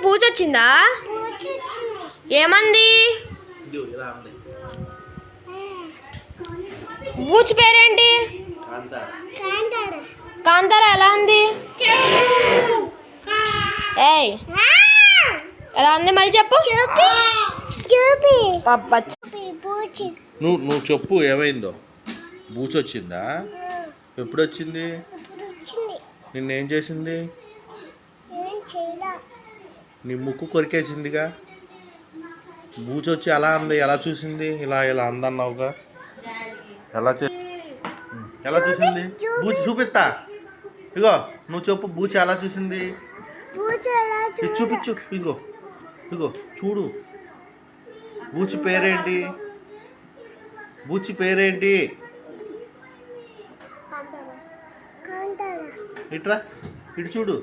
బూచి వచ్చిందా? ఏమంది? బూచి పేరేంటి? కాంతారా. ఎలా ఉంది? ఏయ్ ఎలా ఉంది మళ్ళీ చెప్పు. నువ్వు చెప్పు ఏమైందో. బూచి వచ్చిందా? ఎప్పుడు వచ్చింది? నిన్నేం చేసింది? నీ ముక్కు కొరికేసిందిగా. బూచి వచ్చి ఎలా అంది? ఎలా చూసింది? ఇలా ఇలా అందన్నావుగా. ఎలా చూసింది? బూచి చూపిస్తా. ఇగో నువ్వు చెప్పు, బూచి ఎలా చూసింది? చూపించు. ఇగో ఇగో చూడు. బూచి పేరేంటి? బూచి పేరేంటి? ఇట్రా, ఇటు చూడు.